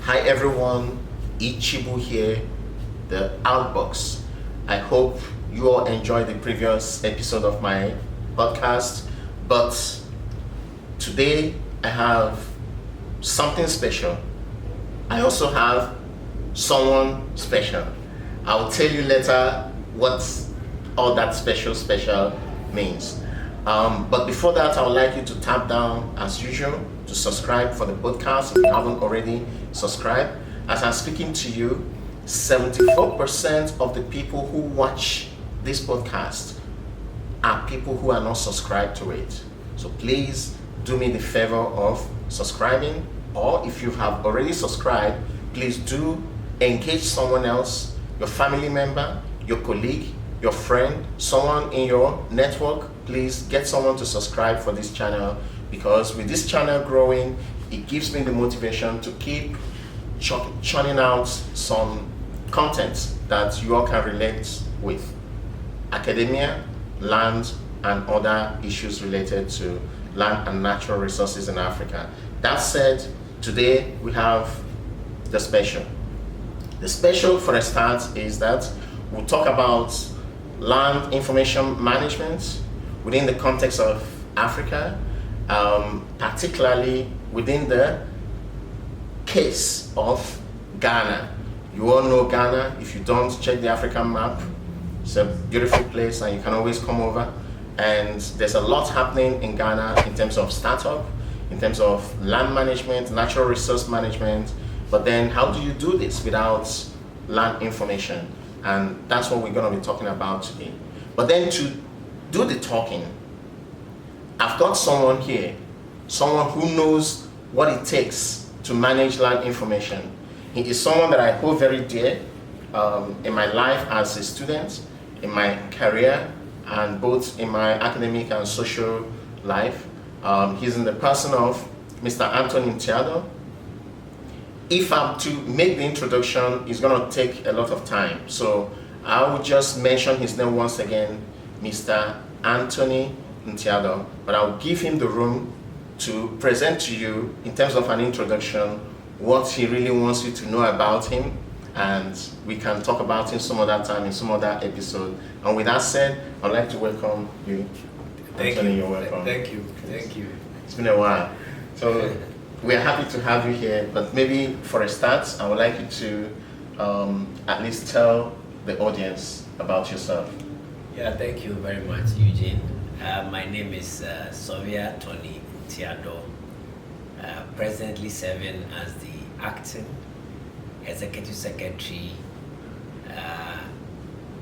Hi everyone, Ichibu here, the Outbox. I hope you all enjoyed the previous episode of my podcast, but today I have something special. I also have someone special. I'll tell you later what all that special means. But before that, I would like you to tap down as usual to subscribe for the podcast if you haven't already subscribed. As I'm speaking to you, 74% of the people who watch this podcast are people who are not subscribed to it. So please do me the favor of subscribing, or if you have already subscribed, please do engage someone else, your family member, your colleague, your friend, someone in your network. Please get someone to subscribe for this channel, because with this channel growing, it gives me the motivation to keep churning out some content that you all can relate with: academia, land, and other issues related to land and natural resources in Africa. That said, today we have the special. The special, for a start, is that we'll talk about land information management within the context of Africa, particularly within the case of Ghana. You all know Ghana. If you don't, check the African map. It's a beautiful place and you can always come over. And there's a lot happening in Ghana in terms of startup, in terms of land management, natural resource management. But then how do you do this without land information? And that's what we're going to be talking about today. But then to do the talking, I've got someone here, someone who knows what it takes to manage land information. He is someone that I hold very dear in my life as a student, in my career, and both in my academic and social life. He's in the person of Mr. Ntiador. If I'm to make the introduction, it's going to take a lot of time. So I will just mention his name once again, Mr. Anthony Ntiador. But I'll give him the room to present to you, in terms of an introduction, what he really wants you to know about him. And we can talk about him some other time in some other episode. And with that said, I'd like to welcome you. Anthony, you're welcome. Thank you. It's been a while. So we're happy to have you here, but maybe for a start, I would like you to at least tell the audience about yourself. Yeah, thank you very much, Eugene. My name is Surv Tony Ntiador, presently serving as the acting Executive Secretary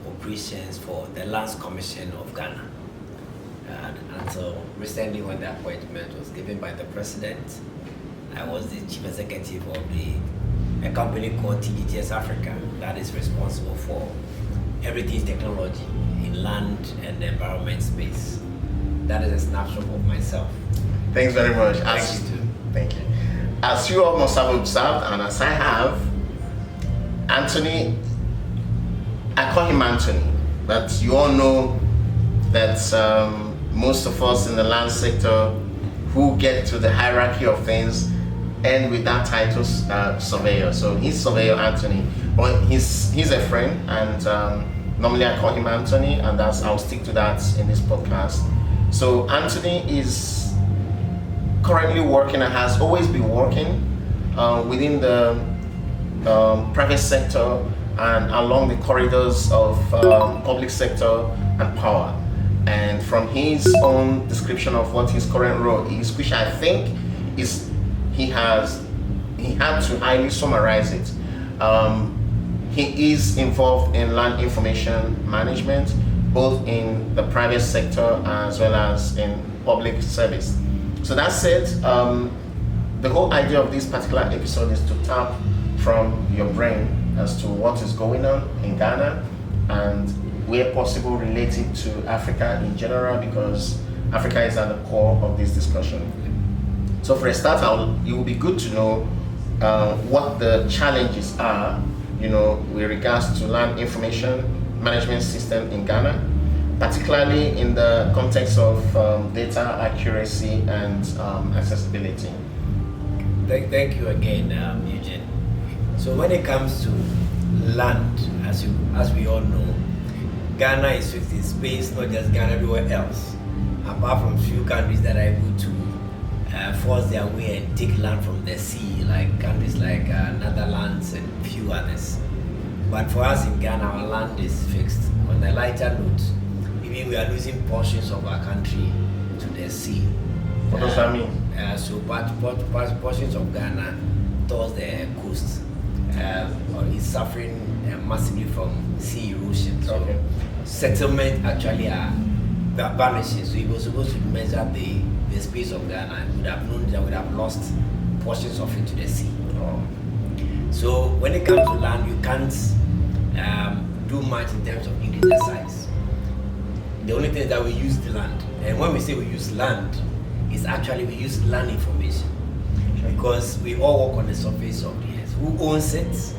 Operations for the Lands Commission of Ghana. Until recently, when the appointment was given by the President, I was the Chief Executive of a company called TGTS Africa that is responsible for everything technology in land and the environment space. That is a snapshot of myself. Thanks very much. Thank you. As you all must have observed, and as I have, Anthony, I call him Anthony, but you all know that most of us in the land sector who get to the hierarchy of things end with that title, surveyor. So he's Surveyor Anthony, but he's a friend, and normally I call him Anthony, and I'll stick to that in this podcast. So Anthony is currently working and has always been working within the private sector and along the corridors of public sector and power. And from his own description of what his current role is, which I think is he had to highly summarize it. He is involved in land information management, both in the private sector as well as in public service. So that said, the whole idea of this particular episode is to tap from your brain as to what is going on in Ghana, and where possible relate it to Africa in general, because Africa is at the core of this discussion. So for a start, it will be good to know what the challenges are, with regards to land information management system in Ghana, particularly in the context of data accuracy and accessibility. Thank you again, Eugene. So when it comes to land, as we all know, Ghana is fixed in space, not just Ghana, everywhere else. Apart from few countries that are able to force their way and take land from the sea, like countries like Netherlands and few others. But for us in Ghana, our land is fixed. On the lighter note, even we are losing portions of our country to the sea. What does that mean? So portions of Ghana towards the coast is suffering massively from sea erosion. So Okay. settlement actually are vanishing. So if we're supposed to measure the space of Ghana, we would have known that we would have lost portions of it to the sea. Oh. So when it comes to land, you can't do much in terms of increase the size. The only thing is that we use the land. And when we say we use land, it's actually we use land information. Because we all work on the surface of the earth. Who owns it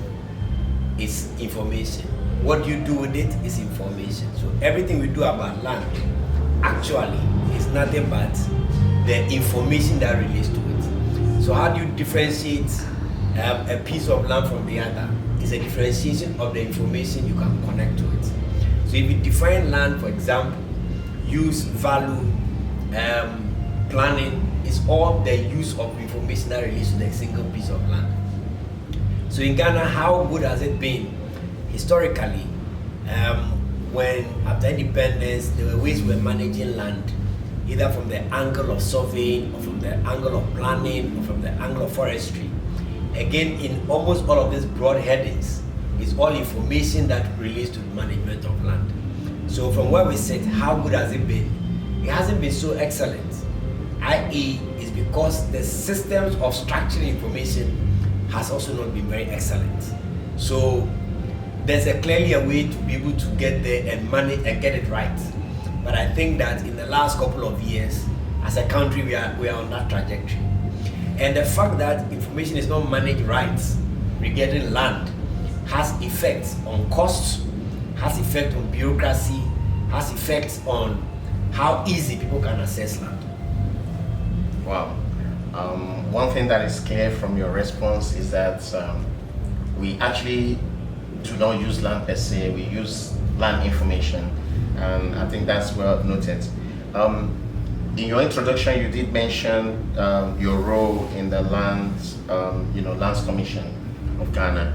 is information. What you do with it is information. So everything we do about land actually is nothing but the information that relates to it. So how do you differentiate a piece of land from the other? It's a differentiation of the information you can connect to it. So if you define land, for example, use, value, planning, is all the use of information that relates to the single piece of land. So in Ghana, how good has it been? Historically, when after independence, there were ways we were managing land, either from the angle of surveying, or from the angle of planning, or from the angle of forestry. Again, in almost all of these broad headings, is all information that relates to the management of land. So from where we sit, how good has it been? It hasn't been so excellent. i.e. is because the systems of structuring information has also not been very excellent. So there's clearly a way to be able to get there and manage and get it right. But I think that in the last couple of years, as a country, we are on that trajectory. And the fact that information is not managed right regarding land has effects on costs, has effect on bureaucracy, has effects on how easy people can access land. Wow. One thing that is clear from your response is that we actually do not use land per se, we use land information, and I think that's well noted. In your introduction, you did mention your role in the Lands Commission of Ghana.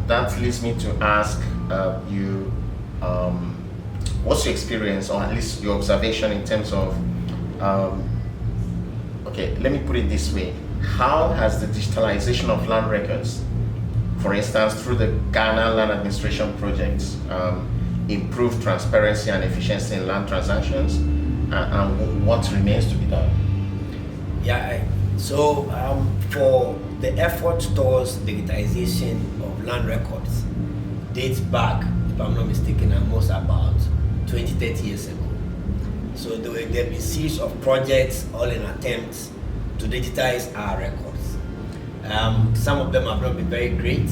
That leads me to ask you, what's your experience, or at least your observation in terms of, okay, let me put it this way. How has the digitalization of land records, for instance, through the Ghana Land Administration projects, improved transparency and efficiency in land transactions, and what remains to be done? Yeah, so for the effort towards digitization of land records dates back, if I'm not mistaken, almost about 20-30 years ago. So there have been a series of projects, all in attempts to digitize our records. Some of them have not been very great,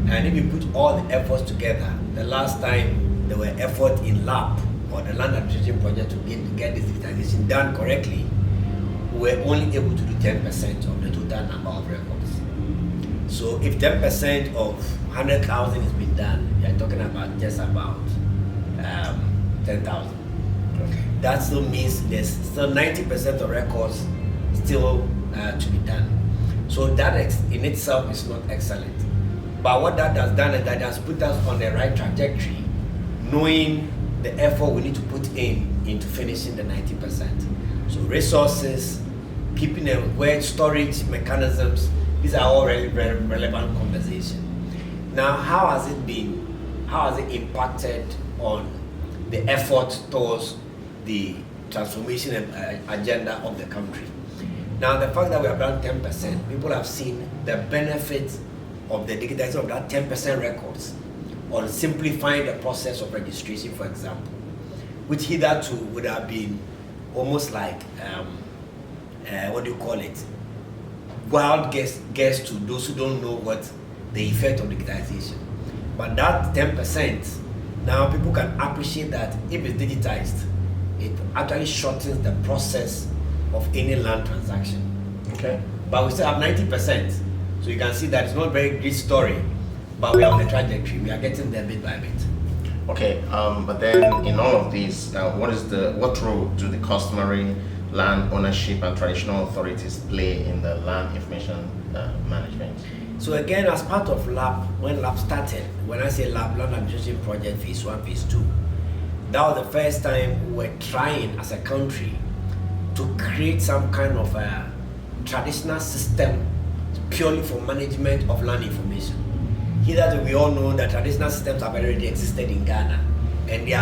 and if you put all the efforts together, the last time there were effort in LAP, or the Land Administration Project, to get this digitization done correctly, we were only able to do 10% of the total number of records. So if 10% of 100,000 is being done, you're talking about just about 10,000. That still means there's still 90% of records still to be done. So that in itself is not excellent. But what that has done is that it has put us on the right trajectory, knowing the effort we need to put into finishing the 90%. So resources, keeping them where storage mechanisms, these are all really relevant conversation. Now, how has it been? How has it impacted on the effort towards the transformation agenda of the country? Now, the fact that we have done 10%, people have seen the benefit of the digitization of that 10% records on simplifying the process of registration, for example, which hitherto would have been almost like, wild guess to those who don't know what the effect of digitization. But that 10%, now people can appreciate that if it's digitized, it actually shortens the process of any land transaction. Okay. But we still have 90%. So you can see that it's not a very great story, but we are on the trajectory. We are getting there bit by bit. Okay, but then in all of this, what role do the customary land ownership and traditional authorities play in the land information management? So again, as part of LAP, when LAP started, when I say LAP, Land Administration Project Phase 1, Phase 2, that was the first time we were trying as a country to create some kind of a traditional system purely for management of land information. Here we all know that traditional systems have already existed in Ghana, and they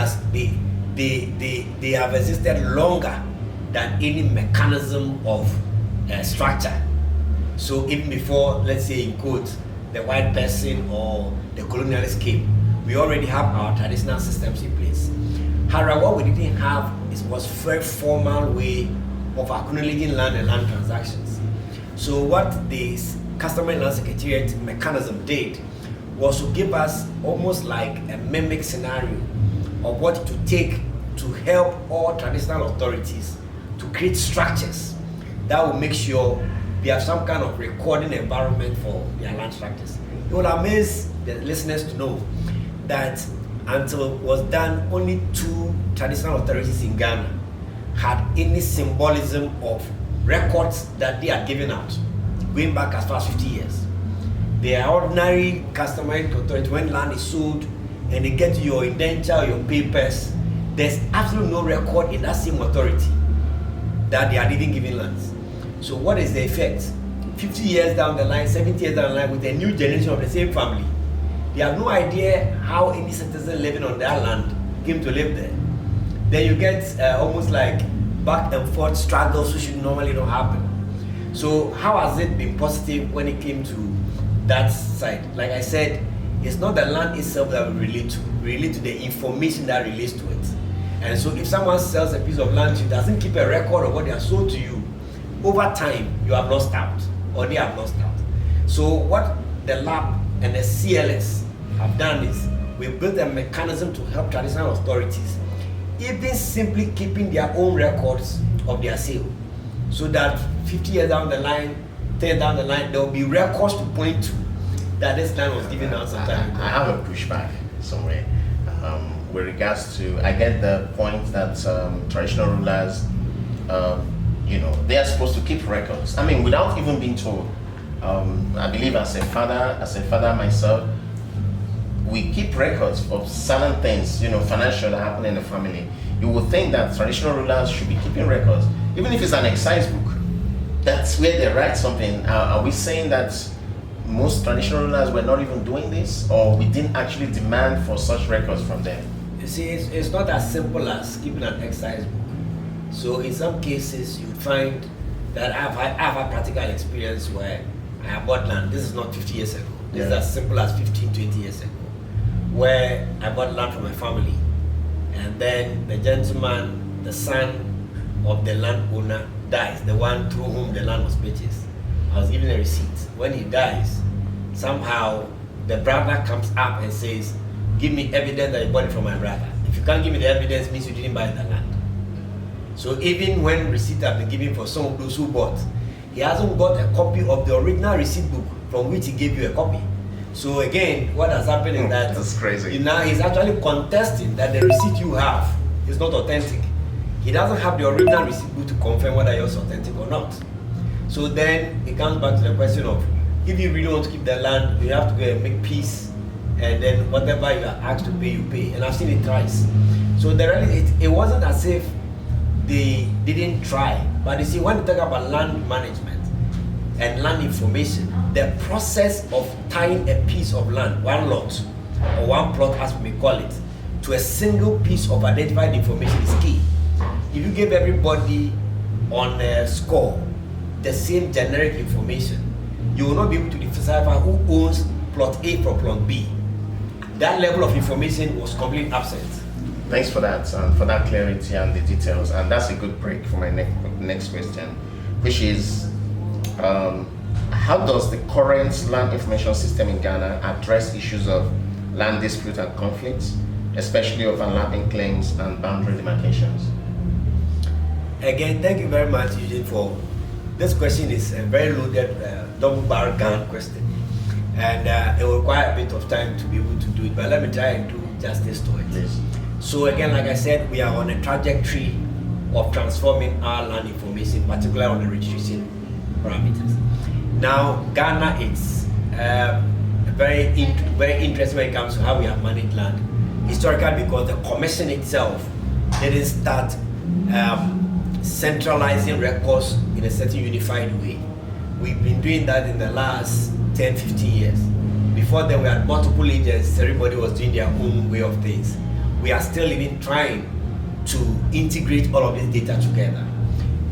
have existed longer than any mechanism of structure. So even before, let's say in quotes, the white person or the colonialist came, we already have our traditional systems in place. However, what we didn't have was very formal way of acknowledging land and land transactions. So what this customary land secretariat mechanism did was to give us almost like a mimic scenario of what to take to help all traditional authorities to create structures that will make sure they have some kind of recording environment for their land structures. It will amaze the listeners to know that until it was done, only 2 traditional authorities in Ghana had any symbolism of records that they had given out, going back as far as 50 years. They are ordinary customary authority. When land is sold and they get your indenture or your papers, there's absolutely no record in that same authority that they are even giving lands. So what is the effect? 50 years down the line, 70 years down the line, with a new generation of the same family, they have no idea how any citizen living on that land came to live there. Then you get almost like back and forth struggles which should normally not happen. So how has it been positive when it came to that side? Like I said, it's not the land itself that we relate to the information that relates to it. And so if someone sells a piece of land, she doesn't keep a record of what they are sold to you, over time you have lost out, or they have lost out. So what the LAP and the CLS have done is we built a mechanism to help traditional authorities even simply keeping their own records of their sale, so that 50 years down the line, 10 years down the line, there will be records to point to that this land was given out sometime ago. I have a pushback somewhere with regards to, I get the point that traditional rulers, they are supposed to keep records. I mean, without even being told. I believe as a father myself, we keep records of certain things, financial that happen in the family. You would think that traditional rulers should be keeping records, even if it's an excise book. That's where they write something. Are we saying that most traditional rulers were not even doing this, or we didn't actually demand for such records from them? You see, it's not as simple as keeping an excise book. So in some cases, you find that I've had practical experience where I have bought land. This is not 50 years ago. This is as simple as 15, 20 years ago, where I bought land from my family. And then the gentleman, the son of the landowner, dies, the one through whom the land was purchased. I was given a receipt. When he dies, somehow the brother comes up and says, give me evidence that you bought it from my brother. If you can't give me the evidence, it means you didn't buy the land. So even when receipt have been given for some of those who bought, he hasn't got a copy of the original receipt book from which he gave you a copy. So again, what has happened is that that's crazy. Now he's actually contesting that the receipt you have is not authentic. He doesn't have the original receipt book to confirm whether yours is authentic or not. So then it comes back to the question of, if you really want to keep the land, you have to go and make peace, and then whatever you are asked to pay, you pay. And I've seen it twice. So it wasn't as if they didn't try. But you see, when you talk about land management and land information, the process of tying a piece of land, one lot or one plot as we may call it, to a single piece of identified information is key. If you give everybody on a score the same generic information, you will not be able to decipher who owns plot A from plot B. That level of information was completely absent. Thanks for that clarity and the details. And that's a good break for my next question, which is, how does the current land information system in Ghana address issues of land dispute and conflicts, especially overlapping claims and boundary demarcations? Again, thank you very much, Eugene, for This question is a very loaded, double-barrel gun question, and it will require a bit of time to be able to do it. But let me try and do justice to it. Please. So again, like I said, we are on a trajectory of transforming our land information, particularly on the registration parameters. Now, Ghana is very interesting when it comes to how we have managed land. Historically, because the commission itself didn't start centralizing records in a certain unified way. We've been doing that in the last 10, 15 years. Before then, we had multiple agencies, everybody was doing their own way of things. We are still even trying to integrate all of this data together.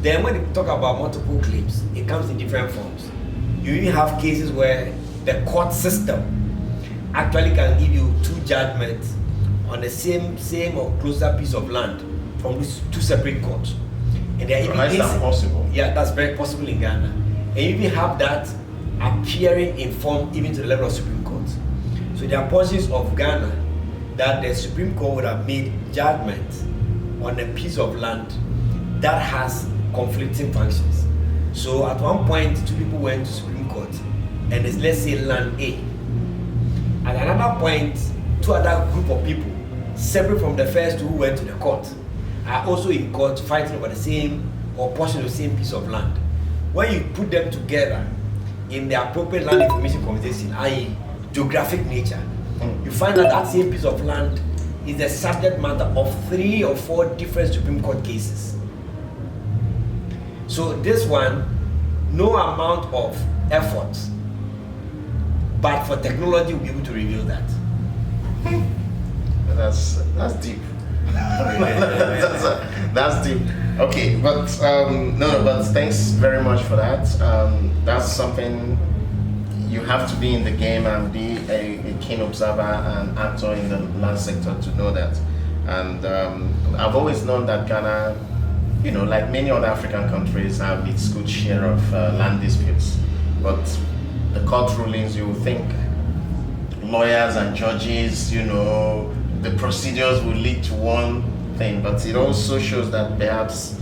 Then when we talk about multiple claims, it comes in different forms. You even have cases where the court system actually can give you two judgments on the same or closer piece of land from these two separate courts. And there are even Is that possible? Yeah, that's very possible in Ghana. And you even have that appearing in form even to the level of Supreme Court. So there are portions of Ghana that the Supreme Court would have made judgments on a piece of land that has conflicting functions. So at one point, two people went to Supreme Court, and it's, let's say, land A. At another point, two other group of people, separate from the first two who went to the court, are also in court fighting over the same or portion of the same piece of land. When you put them together in the appropriate land information conversation, i.e. geographic nature, you find that that same piece of land is the subject matter of 3 or 4 different Supreme Court cases. So this one, no amount of effort, but for technology, we'll be able to reveal that. That's deep. that's deep. Okay, but but thanks very much for that. That's something you have to be in the game and be a keen observer and actor in the land sector to know that. And I've always known that Ghana, like many other African countries, have its good share of land disputes. But the court rulings, you think lawyers and judges, the procedures will lead to one thing, but it also shows that perhaps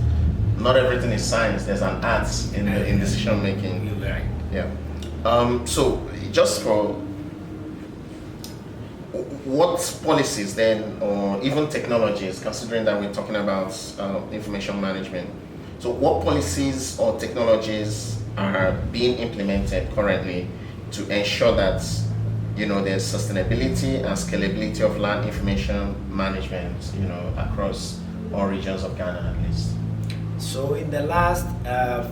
not everything is science. There's an art in decision making. You're right. Yeah. So just for what policies then, or even technologies, considering that we're talking about information management, so what policies or technologies are being implemented currently to ensure that there's sustainability and scalability of land information management across all regions of Ghana at least? So in the last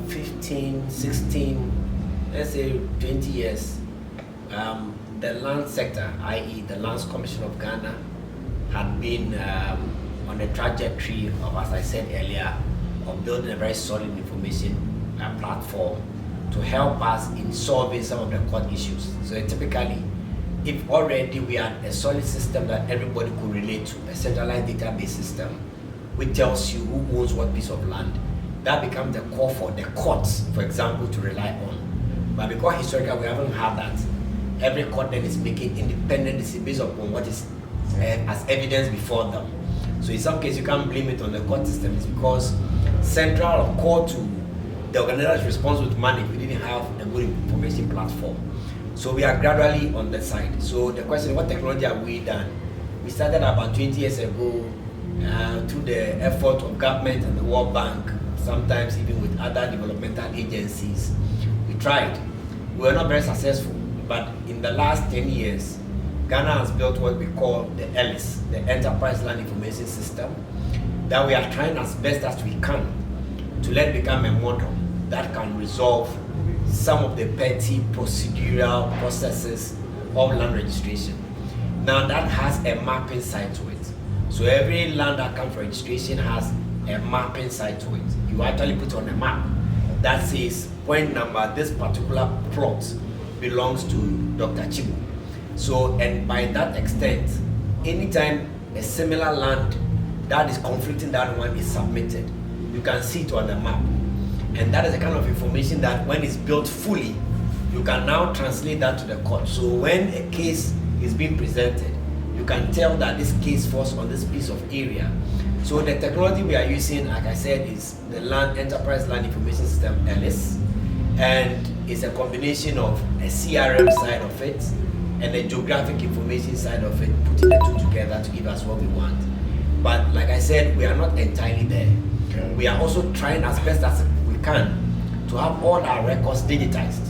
15, 16, let's say 20 years, the land sector, i.e. the Lands Commission of Ghana, had been on a trajectory of, as I said earlier, of building a very solid information platform to help us in solving some of the court issues. So typically, if already we had a solid system that everybody could relate to, a centralized database system, which tells you who owns what piece of land, that becomes the core for the courts, for example, to rely on. But because historically we haven't had that, every court then is making independent decisions based upon what is as evidence before them. So in some cases you can't blame it on the court system. It's because central or core to the organization responsible to manage, we didn't have a good information platform. So we are gradually on that side. So the question, what technology have we done? We started about 20 years ago through the effort of government and the World Bank, sometimes even with other developmental agencies. We tried. We were not very successful, but in the last 10 years, Ghana has built what we call the ELIS, the Enterprise Land Information System, that we are trying as best as we can to let it become a model that can resolve some of the petty procedural processes of land registration. Now that has a mapping side to it. So every land that comes for registration has a mapping side to it. You actually put on a map that says point number, this particular plot belongs to Dr. Chibu. So, and by that extent, anytime a similar land that is conflicting that one is submitted, you can see it on the map. And that is the kind of information that when it's built fully, you can now translate that to the court. So when a case is being presented, you can tell that this case falls on this piece of area. So the technology we are using, like I said, is the Enterprise Land Information System, ELIS, and it's a combination of a CRM side of it and a geographic information side of it, putting the two together to give us what we want. But like I said, we are not entirely there. Okay. We are also trying as best as we can to have all our records digitized,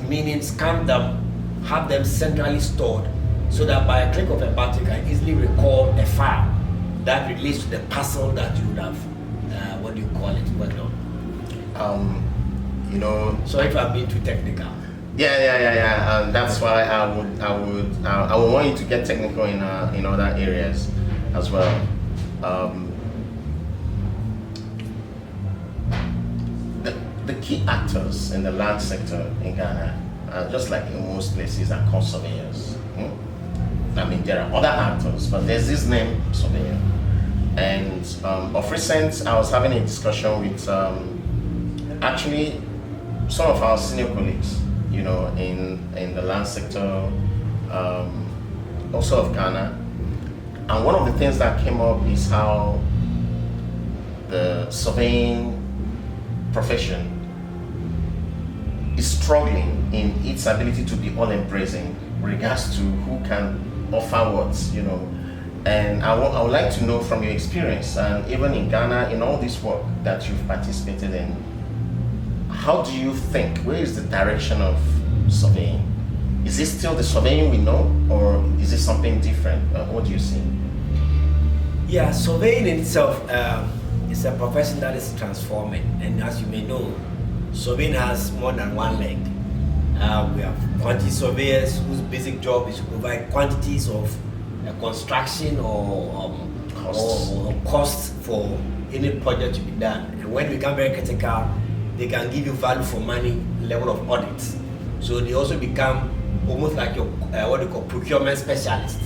meaning scan them, have them centrally stored, so that by a click of a button you can easily recall a file that relates to the parcel that you would have, worked on. So if I'm being too technical. Yeah. That's why I would want you to get technical in other areas as well. The key actors in the land sector in Ghana, just like in most places, are called surveyors. I mean, there are other actors, but there's this name, surveyor. And of recent, I was having a discussion with actually some of our senior colleagues, in the land sector, also of Ghana. And one of the things that came up is how the surveying profession is struggling in its ability to be all-embracing with regards to who can offer what, And I would like to know from your experience, and even in Ghana, in all this work that you've participated in, how do you think, where is the direction of surveying? Is it still the surveying we know, or is it something different? What do you see? Yeah, surveying in itself is a profession that is transforming, and as you may know, surveying has more than one leg. We have quantity surveyors whose basic job is to provide quantities of construction or costs for any project to be done. And when we become very critical, they can give you value for money level of audits. So they also become almost like your procurement specialist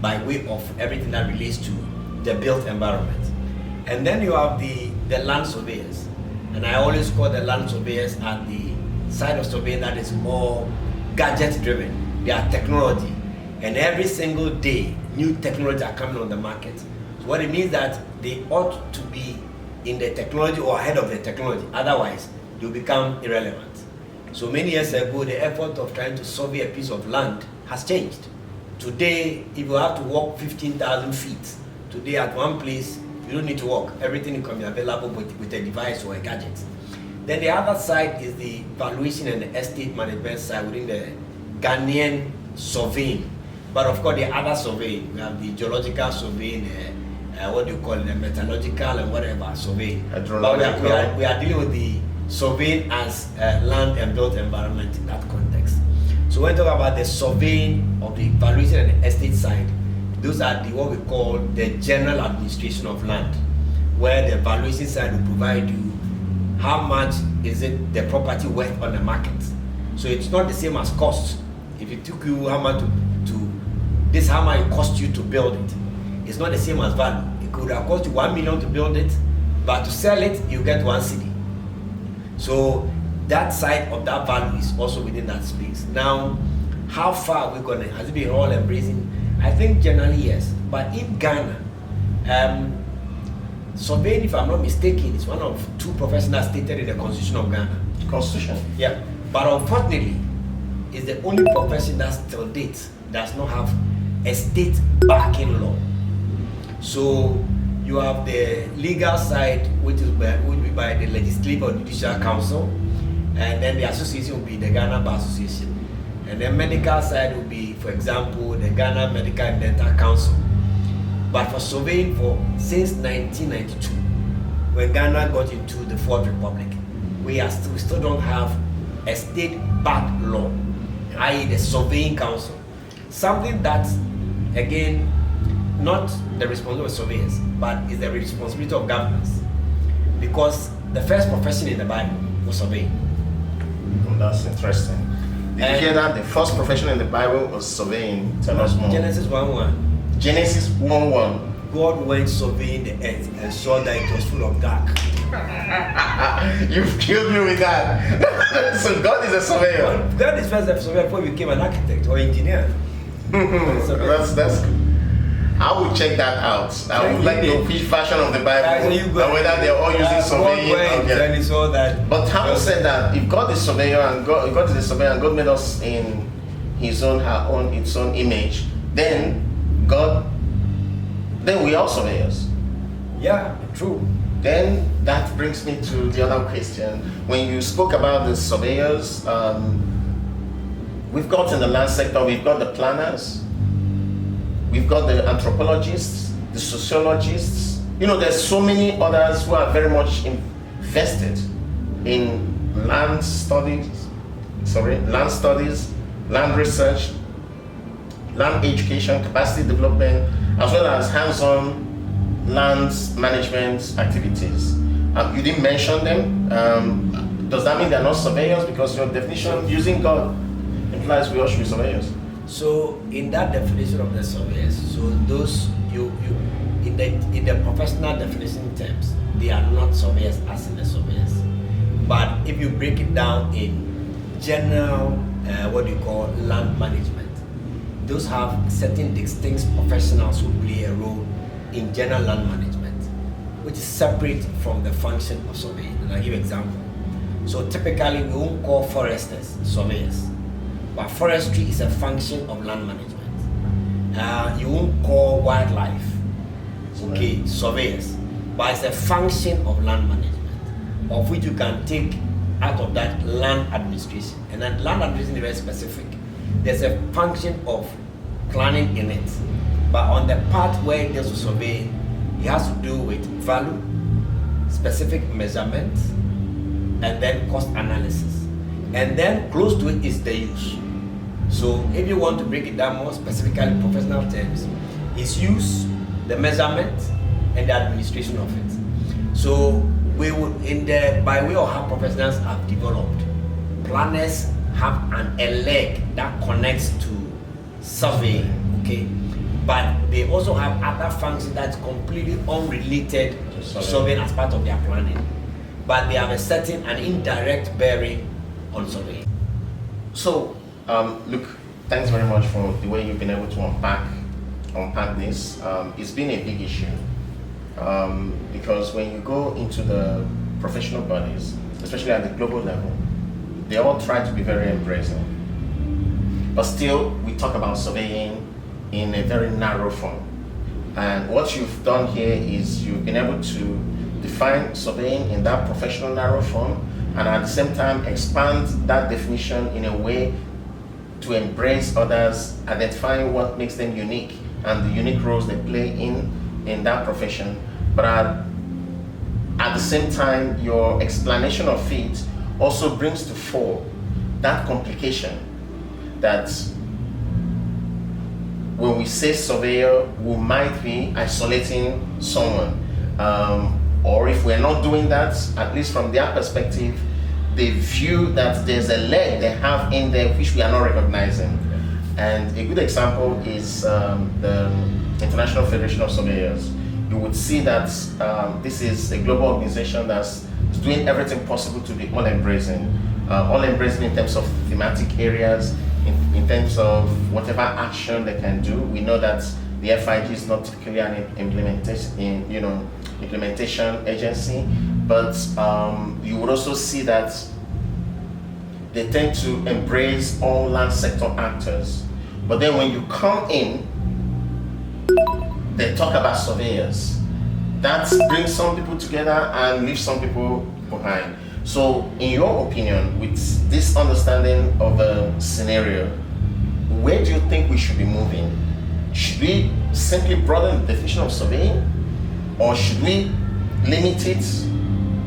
by way of everything that relates to the built environment. And then you have the land surveyors, and I always call the land surveyors at the side of surveying that is more gadget driven. They are technology, and every single day new technology are coming on the market. So what it means that they ought to be in the technology or ahead of the technology, otherwise they'll become irrelevant. So many years ago, the effort of trying to survey a piece of land has changed. Today, if you have to walk 15,000 feet, today at one place, you don't need to walk. Everything can be available with a device or a gadget. Then the other side is the valuation and the estate management side within the Ghanaian surveying. But of course, the other surveying, we have the geological surveying, the metallurgical and whatever surveying. But we are dealing with the surveying as land and built environment in that context. So when we talk about the surveying of the valuation and the estate side, those are what we call the general administration of land, where the valuation side will provide you how much is it the property worth on the market. So it's not the same as cost. If it took you how much how much it cost you to build it, it's not the same as value. It could have cost you 1 million to build it, but to sell it, you get 1 cedi. So that side of that value is also within that space. Now, how far are we going? Has it been all embracing? I think generally yes. But in Ghana, surveying, if I'm not mistaken, is one of 2 professions stated in the Constitution of Ghana. Constitution? Yeah. But unfortunately, it's the only profession that still date does not have a state backing law. So you have the legal side, which would be by the Legislative or Judicial Council, and then the association will be the Ghana Bar Association. And the medical side will be, for example, the Ghana Medical and Dental Council. But for surveying since 1992, when Ghana got into the Fourth Republic, we still don't have a state-backed law, i.e. the Surveying Council. Something that's, again, not the responsibility of surveyors, but is the responsibility of governments. Because the first profession in the Bible was surveying. That's interesting. Did you hear that? The first profession in the Bible was surveying. Tell us more. Genesis 1:1. Genesis 1:1. God went surveying the earth and saw that it was full of dark. You've killed me with that. So God is a surveyor. God is first a surveyor before he became an architect or engineer. That's I will check that out. I would like to know which version of the Bible and whether they're all using surveying. Okay. But having said that, if God is surveyor and God is a surveyor and God made us in its own image, then we are surveyors. Yeah, true. Then that brings me to the other question. When you spoke about the surveyors, we've got in the land sector, we've got the planners, we've got the anthropologists, the sociologists. There's so many others who are very much invested in land studies, land research, land education, capacity development, as well as hands-on land management activities. You didn't mention them. Does that mean they're not surveyors? Because your definition using God implies we all should be surveyors. So in that definition of the surveyors, so those in the professional definition terms, they are not surveyors as in the surveyors. But if you break it down in general, what you call land management, those have certain distinct professionals who play a role in general land management, which is separate from the function of surveying. And I'll give an example. So typically we won't call foresters surveyors, but forestry is a function of land management. You won't call wildlife, surveyors, but it's a function of land management, of which you can take out of that land administration. And that land administration is very specific. There's a function of planning in it, but on the part where it deals with surveying, it has to do with value, specific measurement, and then cost analysis. And then close to it is the use. So if you want to break it down more specifically, professional terms, it's use, the measurement, and the administration of it. So we would, by way of how professionals have developed, planners have a leg that connects to surveying, okay? But they also have other functions that's completely unrelated to surveying as part of their planning. But they have a certain and indirect bearing on surveying. So, look, thanks very much for the way you've been able to unpack this. It's been a big issue because when you go into the professional bodies, especially at the global level, they all try to be very embracing. But still, we talk about surveying in a very narrow form. And what you've done here is you've been able to define surveying in that professional narrow form, and at the same time expand that definition in a way to embrace others, identifying what makes them unique and the unique roles they play in that profession. But at the same time, your explanation of it also brings to fore that complication that when we say surveyor, we might be isolating someone. Or if we're not doing that, at least from their perspective, they view that there's a leg they have in there which we are not recognizing. And a good example is the International Federation of Surveyors. You would see that this is a global organization that's doing everything possible to be all-embracing in terms of thematic areas, in terms of whatever action they can do. We know that the FIG is not typically an implementation agency, but you would also see that they tend to embrace all land sector actors. But then when you come in, they talk about surveyors. That brings some people together and leaves some people behind. So in your opinion, with this understanding of a scenario, where do you think we should be moving? Should we simply broaden the definition of surveying? Or should we limit it?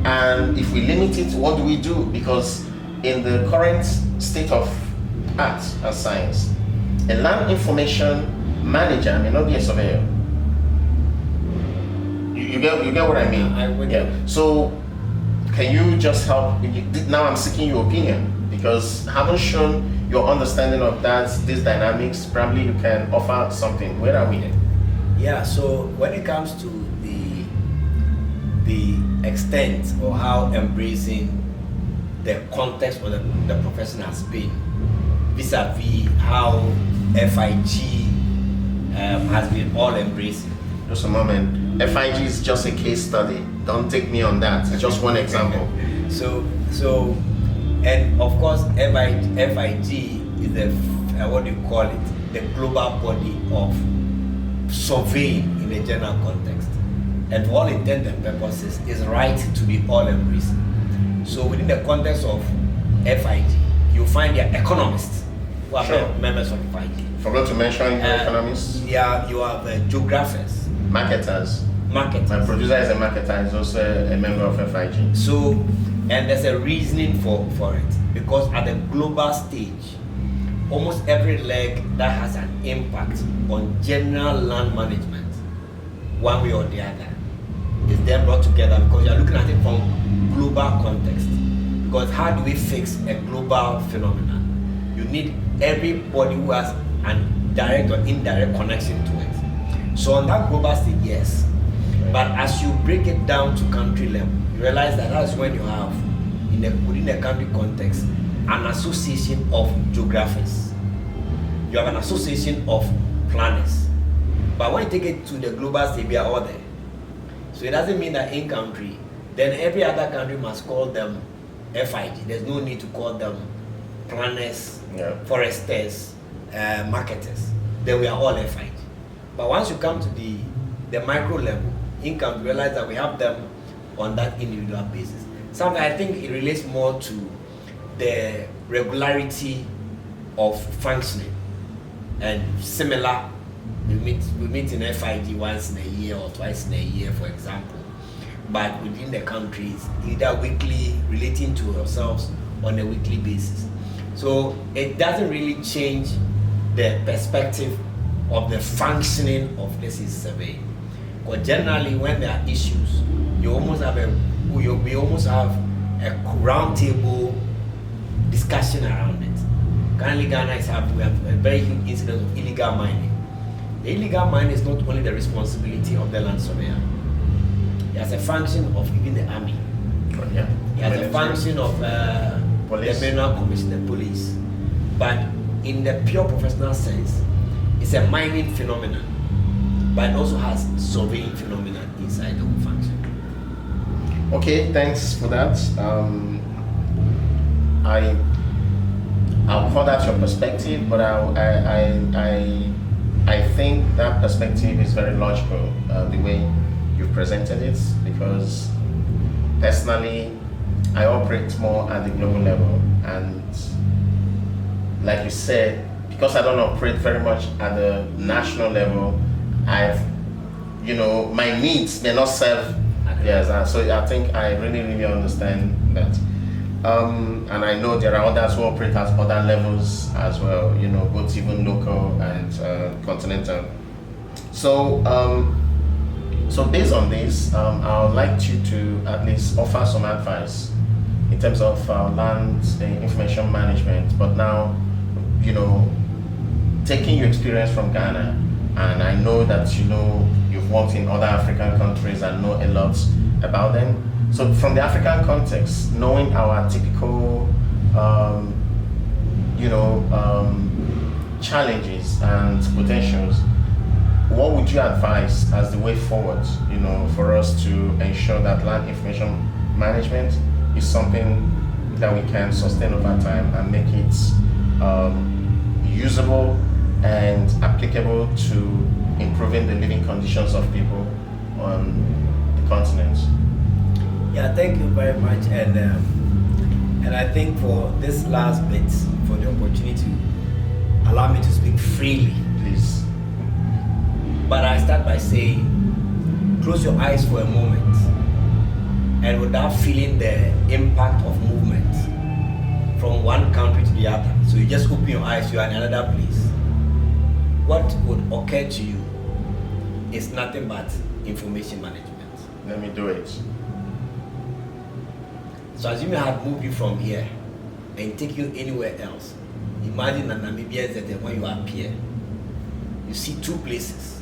And if we limit it, what do we do? Because in the current state of art and science, a land information manager may not be a surveyor. You get what I mean? I would. Yeah. So can you just help? Now I'm seeking your opinion because I haven't shown your understanding of these dynamics. Probably you can offer something. Where are we? Yeah. So when it comes to the extent or how embracing the context or the profession has been vis-a-vis how FIG has been all embracing. Just a moment. FIG is just a case study. Don't take me on that. It's just one example. So, and of course, FIG is the what do you call it? The global body of surveying in a general context, and for all intents and purposes, is right to be all embracing. So, within the context of FIG, you find their economists who are members of FIG. Forgot to mention economists. Yeah, you have geographers, marketers. My producer is a marketer, he's also a member of FIG. So, and there's a reasoning for it, because at the global stage, almost every leg that has an impact on general land management, one way or the other, is then brought together, because you're looking at it from global context. Because how do we fix a global phenomenon? You need everybody who has an direct or indirect connection to it. So on that global stage, yes. But as you break it down to country level, you realize that that's when you have, within the country context, an association of geographers. You have an association of planners. But when you take it to the global stage, we are all there. So it doesn't mean that in country, then every other country must call them FIG. There's no need to call them planners, foresters, marketers. Then we are all FIG. But once you come to the micro level, income, you realize that we have them on that individual basis. Sometimes I think it relates more to the regularity of functioning, and similar. We meet in FIG once in a year or twice in a year, for example. But within the countries, either weekly, relating to ourselves on a weekly basis. So it doesn't really change the perspective of the functioning of this survey. Because generally, when there are issues, we almost have a round table discussion around it. Currently, Ghana we have a very huge incident of illegal mining. The illegal mining is not only the responsibility of the land surveyor. It has a function of even the army. Yeah. It has a function of the Mineral Commission, the police. But in the pure professional sense, it's a mining phenomenon, but it also has surveying phenomenon inside the whole function. Okay, thanks for that. I'll call that your perspective, but I think that perspective is very logical, the way you've presented it, because personally, I operate more at the global level, and like you said, because I don't operate very much at the national level, my needs may not serve. Yes, so I think I really understand that. And I know there are others who operate at other levels as well, both even local and continental. So, so based on this, I would like you to at least offer some advice in terms of land information management, but now, taking your experience from Ghana, and I know that you've worked in other African countries and know a lot about them. So from the African context, knowing our typical, challenges and potentials, what would you advise as the way forward, for us to ensure that land information management is something that we can sustain over time and make it usable and applicable to improving the living conditions of people on the continent? Yeah, thank you very much, and I think for this last bit, for the opportunity, allow me to speak freely, please. But I start by saying, close your eyes for a moment, and without feeling the impact of movement from one country to the other. So you just open your eyes, you are in another place. What would occur to you is nothing but information management. Let me do it. So assume I had moved you from here and take you anywhere else. Imagine that Namibia is that when you appear, you see two places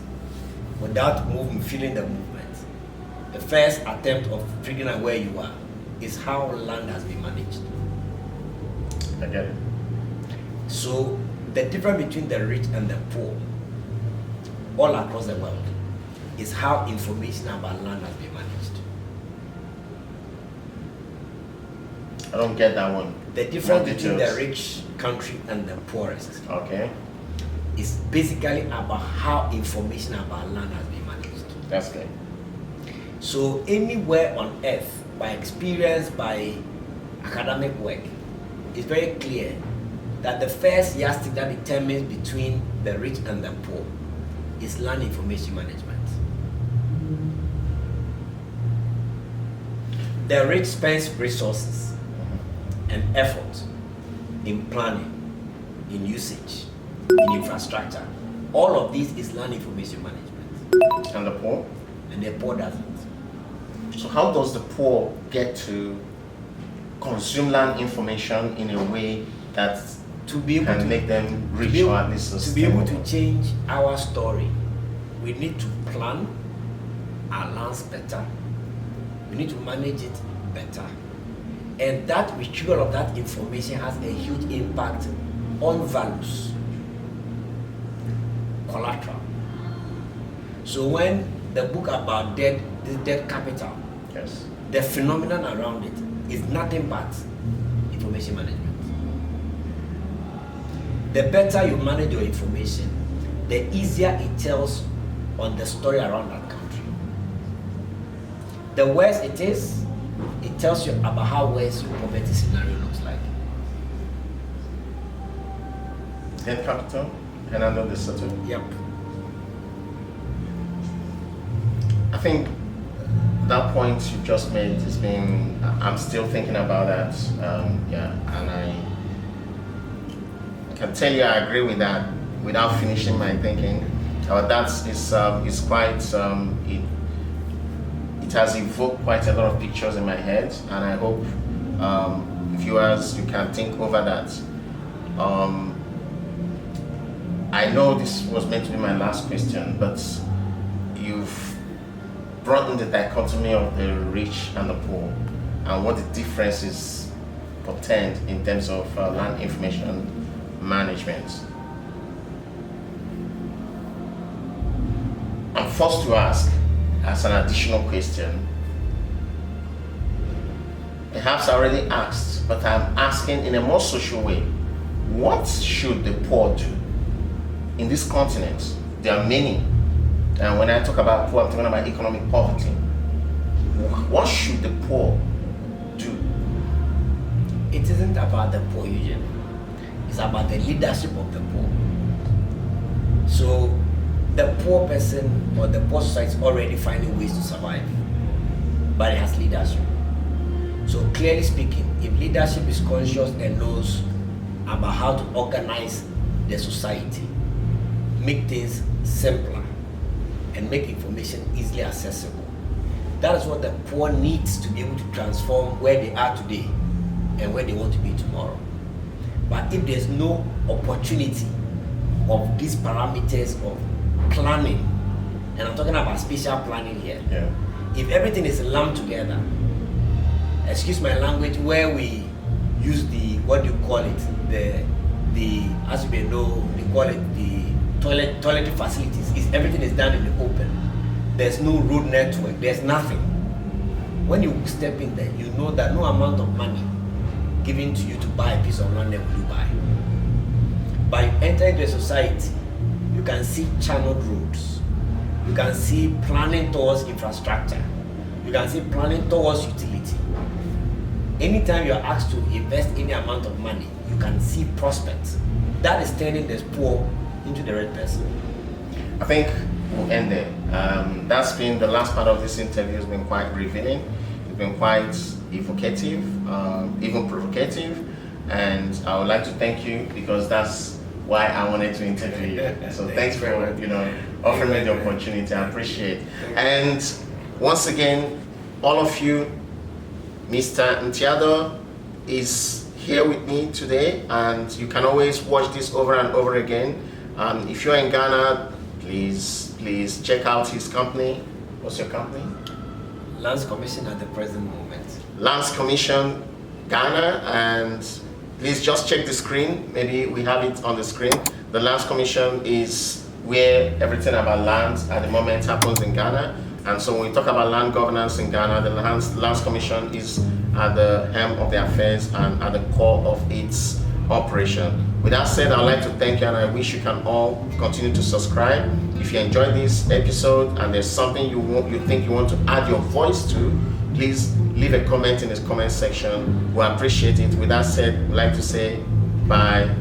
without moving, feeling the movement. The first attempt of figuring out where you are is how land has been managed. I get it. So The difference between the rich and the poor all across the world is how information about land has been managed. I don't get that one. The difference between the rich country and the poorest is basically about how information about land has been managed. That's good. So anywhere on earth, by experience, by academic work, it's very clear that the first yardstick that determines between the rich and the poor is land information management. The rich spends resources and effort in planning, in usage, in infrastructure. All of this is land information management. And the poor? And the poor doesn't. So how does the poor get to consume land information in a way that can make them rich or at least sustainable? To be able to change our story, we need to plan our lands better. We need to manage it better. And that retrieval of that information has a huge impact on values, collateral. So when the book about debt capital, yes, the phenomenon around it is nothing but information management. The better you manage your information, the easier it tells on the story around that country. The worse it is, it tells you about how worse your poverty scenario looks like. Debt capital and under the settle. Yep. I think that point you just made has been, I'm still thinking about that. And I can tell you I agree with that without finishing my thinking. It's quite, it has evoked quite a lot of pictures in my head, and I hope viewers, you can think over that. I know this was meant to be my last question, but you've brought in the dichotomy of the rich and the poor and what the differences portend in terms of land information management. I'm forced to ask, as an additional question, perhaps I already asked, but I'm asking in a more social way, what should the poor do in this continent? There are many. And when I talk about poor, I'm talking about economic poverty. What should the poor do? It isn't about the poor, Eugene. It's about the leadership of the poor. So the poor person or the poor society is already finding ways to survive, but it has leadership. So clearly speaking, if leadership is conscious and knows about how to organize the society, make things simpler, and make information easily accessible. That is what the poor needs to be able to transform where they are today and where they want to be tomorrow. But if there's no opportunity of these parameters of planning, and I'm talking about spatial planning here, if everything is lumped together, excuse my language, where we use the, what do you call it, the as you may know, they call it the toilet facilities, everything is done in the open. There's no road network, there's nothing. When you step in there, you know that no amount of money given to you to buy a piece of land will you buy. By entering the society, you can see channeled roads, you can see planning towards infrastructure, you can see planning towards utility. Anytime you are asked to invest any amount of money, you can see prospects. That is turning the poor into the right person. I think we'll end there. That's been the last part of this interview. Has been quite revealing. It's been quite evocative, even provocative, and I would like to thank you because that's why I wanted to interview you. So thanks for offering me the opportunity. I appreciate it. And once again, all of you, Mr. Ntiador is here with me today, and you can always watch this over and over again. If you're in Ghana, please check out his company. What's your company? Lands Commission at the present moment. Lands Commission Ghana, and Please just check the screen. Maybe we have it on the screen. The Lands Commission is where everything about lands at the moment happens in Ghana. And so when we talk about land governance in Ghana, the Lands Commission is at the helm of the affairs and at the core of its operation. With that said, I'd like to thank you, and I wish you can all continue to subscribe. If you enjoyed this episode and there's something you think you want to add your voice to, please leave a comment in the comment section. We appreciate it. With that said, we'd like to say bye